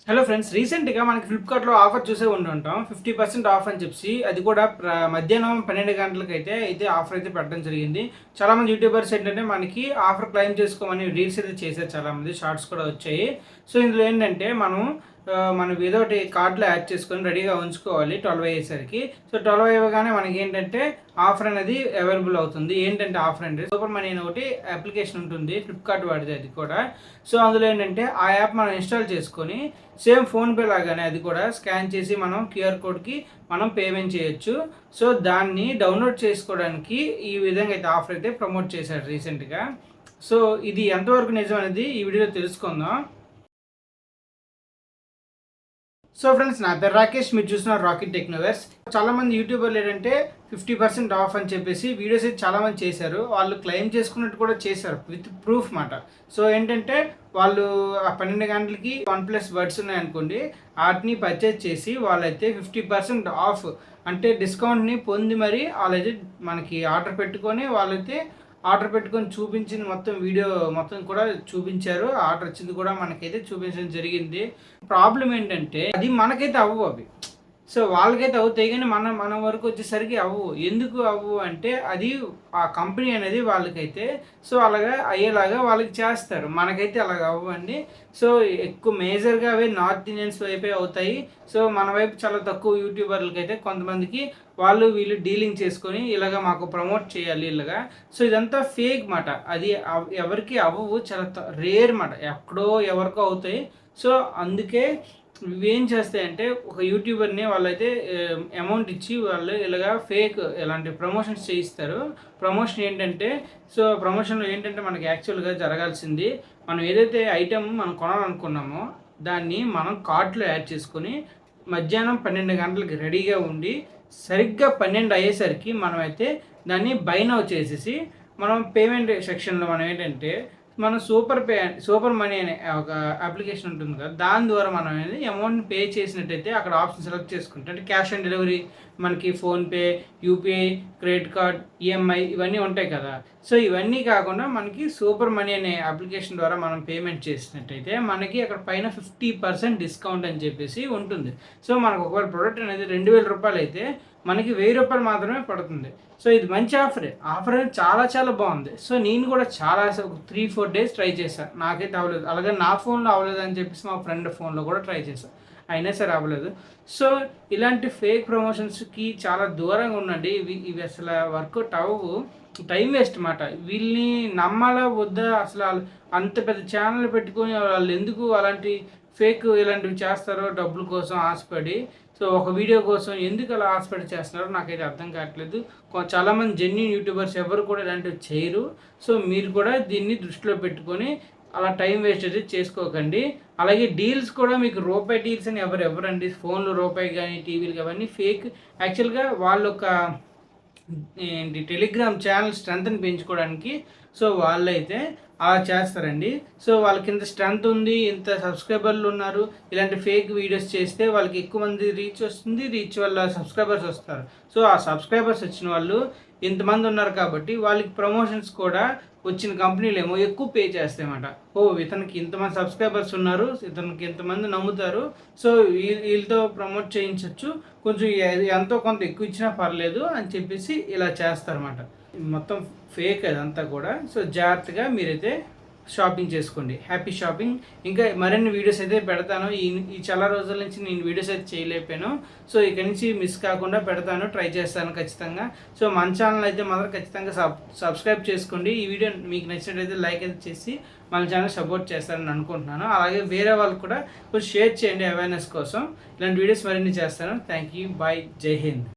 Hello friends, రీసెంట్గా మనకి ఫ్లిప్కార్ట్లో ఆఫర్ చూసే ఉంటుంటాం. 50% ఆఫ్ అని చెప్పి, అది కూడా మధ్యాహ్నం 12 గంటలకైతే ఆఫర్ అయితే పెట్టడం జరిగింది. చాలామంది యూట్యూబర్స్ ఏంటంటే మనకి ఆఫర్ క్లెయిమ్ చేసుకోమని రీల్స్ అయితే చేశారు. చాలామంది షార్ట్స్ కూడా వచ్చాయి. సో ఇందులో ఏంటంటే మనం ఏదో ఒకటి కార్ట్లో యాడ్ చేసుకొని రెడీగా ఉంచుకోవాలి 12 అయ్యేసరికి. సో 12 అవ్వగానే మనకి ఏంటంటే ఆఫర్ అనేది అవైలబుల్ అవుతుంది. ఏంటంటే ఆఫర్ అంటే సూపర్ మనీ అని ఒకటి అప్లికేషన్ ఉంటుంది, ఫ్లిప్కార్ట్ వాడిది అది కూడా. సో అందులో ఏంటంటే ఆ యాప్ మనం ఇన్స్టాల్ చేసుకొని సేమ్ ఫోన్పే లాగానే అది కూడా స్కాన్ చేసి మనం క్యూఆర్ కోడ్కి మనం పేమెంట్ చేయొచ్చు. సో దాన్ని డౌన్లోడ్ చేసుకోవడానికి ఈ విధంగా అయితే ఆఫర్ అయితే ప్రమోట్ చేశారు రీసెంట్గా. సో ఇది ఎంతవరకు నిజం అనేది ఈ వీడియోలో తెలుసుకుందాం. సో ఫ్రెండ్స్, నా పేరు రాకేష్, మీరు చూస్తున్నారు రాకెట్ టెక్నోవర్స్. చాలామంది యూట్యూబర్లు ఏంటంటే 50% ఆఫ్ అని చెప్పేసి వీడియోస్ అయితే చాలామంది చేశారు. వాళ్ళు క్లెయిమ్ చేసుకున్నట్టు కూడా చేశారు విత్ ప్రూఫ్ మాట. సో ఏంటంటే వాళ్ళు ఆ 12 గంటలకి OnePlus బడ్స్ ఉన్నాయనుకోండి, వాటిని పర్చేజ్ చేసి వాళ్ళైతే 50% ఆఫ్ అంటే డిస్కౌంట్ని పొంది మరి వాళ్ళైతే మనకి ఆర్డర్ పెట్టుకొని చూపించింది మొత్తం వీడియో మొత్తం కూడా చూపించారు. ఆర్డర్ వచ్చింది కూడా మనకైతే చూపించడం జరిగింది. ప్రాబ్లం ఏంటంటే అది మనకైతే అవ్వవు అవి. సో వాళ్ళకైతే అవుతాయి కానీ మన వరకు వచ్చేసరికి అవ్వవు. ఎందుకు అవ్వవు అంటే అది ఆ కంపెనీ అనేది వాళ్ళకైతే సో అలాగా అయ్యేలాగా వాళ్ళకి చేస్తారు. మనకైతే అలాగ అవ్వండి. సో ఎక్కువ మేజర్గా అవే నార్త్ ఇండియన్స్ వైపే అవుతాయి. సో మన వైపు చాలా తక్కువ యూట్యూబర్లకి అయితే కొంతమందికి వీళ్ళు డీలింగ్ చేసుకొని ఇలాగ మాకు ప్రమోట్ చేయాలి ఇలాగా. సో ఇదంతా ఫేక్ మాట. అది ఎవరికి అవ్వవు, చాలా రేర్ మాట. ఎక్కడో ఎవరికో అవుతాయి. సో అందుకే ఇవేం చేస్తాయంటే ఒక యూట్యూబర్ని వాళ్ళైతే అమౌంట్ ఇచ్చి వాళ్ళు ఇలాగా ఫేక్ ఇలాంటి ప్రమోషన్స్ చేయిస్తారు. ప్రమోషన్ ఏంటంటే ప్రమోషన్లో ఏంటంటే మనకి యాక్చువల్గా జరగాల్సింది, మనం ఏదైతే ఐటెం మనం కొనాలనుకున్నామో దాన్ని మనం కార్ట్లో యాడ్ చేసుకొని మధ్యాహ్నం 12 గంటలకి రెడీగా ఉండి సరిగ్గా 12 అయ్యేసరికి మనమైతే దాన్ని బై నౌ చేసేసి మనం పేమెంట్ సెక్షన్లో మనం ఏంటంటే మనం సూపర్ మనీ అనే ఒక అప్లికేషన్ ఉంటుంది కదా, దాని ద్వారా మనం అనేది అమౌంట్ని పే చేసినట్టయితే అక్కడ ఆప్షన్ సెలెక్ట్ చేసుకుంటే అంటే క్యాష్ ఆన్ డెలివరీ, మనకి PhonePe, UPI, credit card, EMI ఇవన్నీ ఉంటాయి కదా. సో ఇవన్నీ కాకుండా మనకి సూపర్ మనీ అనే అప్లికేషన్ ద్వారా మనం పేమెంట్ చేసినట్టయితే మనకి అక్కడ పైన 50% డిస్కౌంట్ అని చెప్పేసి ఉంటుంది. సో మనకు ఒకవేళ ప్రోడక్ట్ అనేది 2000 రూపాయలు అయితే మనకి 1000 రూపాయలు మాత్రమే పడుతుంది. సో ఇది మంచి ఆఫర్ అనేది చాలా చాలా బాగుంది. సో నేను కూడా చాలా 3-4 డేస్ ట్రై చేశాను, నాకైతే అవ్వలేదు. అలాగే నా ఫోన్లో అవ్వలేదు అని చెప్పేసి మా ఫ్రెండ్ ఫోన్లో కూడా ట్రై చేశాను, అయినా సరే అవ్వలేదు. సో ఇలాంటి ఫేక్ ప్రమోషన్స్కి చాలా దూరంగా ఉండండి. ఇవి అసలు వర్కౌట్ అవ్వవు, టైం వేస్ట్ మాట. వీళ్ళని నమ్మాలా వద్దా, అసలు అంత పెద్ద ఛానల్ పెట్టుకొని వాళ్ళు ఎందుకు అలాంటి ఫేక్ ఇలాంటివి చేస్తారో డబ్బుల కోసం ఆశపడి. సో ఒక వీడియో కోసం ఎందుకు అలా ఆశపడి చేస్తున్నారో నాకైతే అర్థం కావట్లేదు. చాలామంది జెన్యూన్ యూట్యూబర్స్ ఎవరు కూడా ఇలాంటివి చేయరు. సో మీరు కూడా దీన్ని దృష్టిలో పెట్టుకొని అలా టైం వేస్ట్ అయితే చేసుకోకండి. అలాగే డీల్స్ కూడా మీకు రూపాయి డీల్స్ అని ఎవరండి, ఫోన్లు రూపాయి కానీ టీవీలు అవన్నీ ఫేక్. యాక్చువల్గా వాళ్ళు ఒక టెలిగ్రామ్ ఛానల్ స్ట్రెంత్ని పెంచుకోవడానికి సో వాళ్ళైతే అలా చేస్తారండి. సో వాళ్ళకి ఇంత స్ట్రెంత్ ఉంది, ఇంత సబ్స్క్రైబర్లు ఉన్నారు, ఇలాంటి ఫేక్ వీడియోస్ చేస్తే వాళ్ళకి ఎక్కువ మంది రీచ్ వస్తుంది, రీచ్ వల్ల సబ్స్క్రైబర్స్ వస్తారు. సో ఆ సబ్స్క్రైబర్స్ వచ్చిన వాళ్ళు ఇంతమంది ఉన్నారు కాబట్టి వాళ్ళకి ప్రమోషన్స్ కూడా వచ్చిన కంపెనీలు ఏమో ఎక్కువ పే చేస్తాయన్నమాట. ఇతనికి ఇంతమంది సబ్స్క్రైబర్స్ ఉన్నారు, ఇతనికి ఇంతమంది నమ్ముతారు, సో వీళ్ళతో ప్రమోట్ చేయించవచ్చు, కొంచెం ఎంతో కొంత ఎక్కువ ఇచ్చినా పర్లేదు అని చెప్పేసి ఇలా చేస్తారన్నమాట. మొత్తం ఫేక్ అదంతా కూడా. సో జాగ్రత్తగా మీరైతే షాపింగ్ చేసుకోండి. Happy shopping. ఇంకా మరిన్ని వీడియోస్ అయితే పెడతాను. ఈ చాలా రోజుల నుంచి నేను వీడియోస్ అయితే చేయలేకపోయాను. సో ఇక్కడి నుంచి మిస్ కాకుండా పెడతాను, ట్రై చేస్తాను ఖచ్చితంగా. సో మన ఛానల్ అయితే మాత్రం ఖచ్చితంగా సబ్స్క్రైబ్ చేసుకోండి. ఈ వీడియో మీకు నచ్చినట్లయితే లైక్ అయితే చేసి మన ఛానల్ సపోర్ట్ చేస్తారని అనుకుంటున్నాను. అలాగే వేరే వాళ్ళకు కూడా కొంచెం షేర్ చేయండి అవేర్నెస్ కోసం. ఇలాంటి వీడియోస్ మరిన్ని చేస్తాను. థ్యాంక్ యూ, బాయ్, జై హింద్.